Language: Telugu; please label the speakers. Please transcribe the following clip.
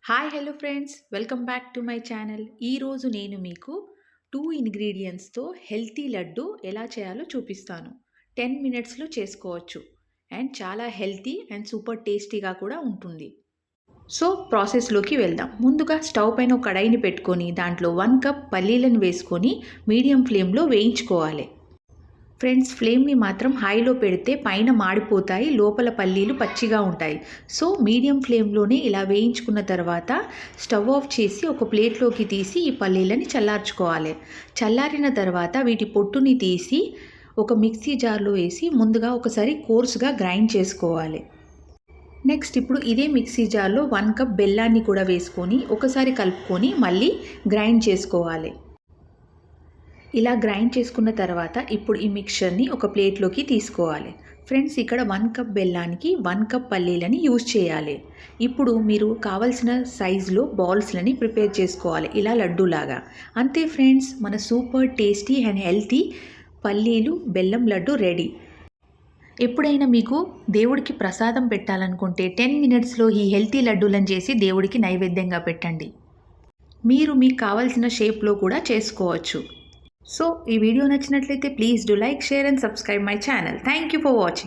Speaker 1: Hi hello friends, welcome back to my channel. ఈరోజు నేను మీకు 2 ఇంగ్రీడియంట్స్తో హెల్తీ లడ్డు ఎలా చేయాలో చూపిస్తాను. 10 మినిట్స్లో చేసుకోవచ్చు అండ్ చాలా హెల్తీ అండ్ సూపర్ టేస్టీగా కూడా ఉంటుంది. సో ప్రాసెస్లోకి వెళ్దాం. ముందుగా స్టవ్ పైన ఒక కడాయిని పెట్టుకొని దాంట్లో 1 కప్ పల్లీలను వేసుకొని మీడియం ఫ్లేమ్లో వేయించుకోవాలి. ఫ్రెండ్స్, ఫ్లేమ్ని మాత్రం హైలో పెడితే పైన మాడిపోతాయి, లోపల పల్లీలు పచ్చిగా ఉంటాయి. సో మీడియం ఫ్లేమ్లోనే ఇలా వేయించుకున్న తర్వాత స్టవ్ ఆఫ్ చేసి ఒక ప్లేట్లోకి తీసి ఈ పల్లీలని చల్లార్చుకోవాలి. చల్లారిన తర్వాత వీటి పొట్టుని తీసి ఒక మిక్సీ జార్లో వేసి ముందుగా ఒకసారి కోర్సుగా గ్రైండ్ చేసుకోవాలి. నెక్స్ట్ ఇప్పుడు ఇదే మిక్సీ జార్లో 1 కప్ బెల్లాన్ని కూడా వేసుకొని ఒకసారి కలుపుకొని మళ్ళీ గ్రైండ్ చేసుకోవాలి. ఇలా గ్రైండ్ చేసుకున్న తర్వాత ఇప్పుడు ఈ మిక్చర్ని ఒక ప్లేట్లోకి తీసుకోవాలి. ఫ్రెండ్స్, ఇక్కడ 1 కప్ బెల్లానికి 1 కప్ పల్లీలని యూజ్ చేయాలి. ఇప్పుడు మీరు కావలసిన సైజులో బాల్స్లని ప్రిపేర్ చేసుకోవాలి, ఇలా లడ్డూలాగా. అంతే ఫ్రెండ్స్, మన సూపర్ టేస్టీ అండ్ హెల్తీ పల్లీలు బెల్లం లడ్డు రెడీ. ఎప్పుడైనా మీకు దేవుడికి ప్రసాదం పెట్టాలనుకుంటే 10 మినిట్స్లో ఈ హెల్తీ లడ్డూలను చేసి దేవుడికి నైవేద్యంగా పెట్టండి. మీరు మీకు కావాల్సిన షేప్లో కూడా చేసుకోవచ్చు. సో ఈ వీడియో నచ్చినట్లయితే please do like, share and subscribe my channel. Thank you for watching.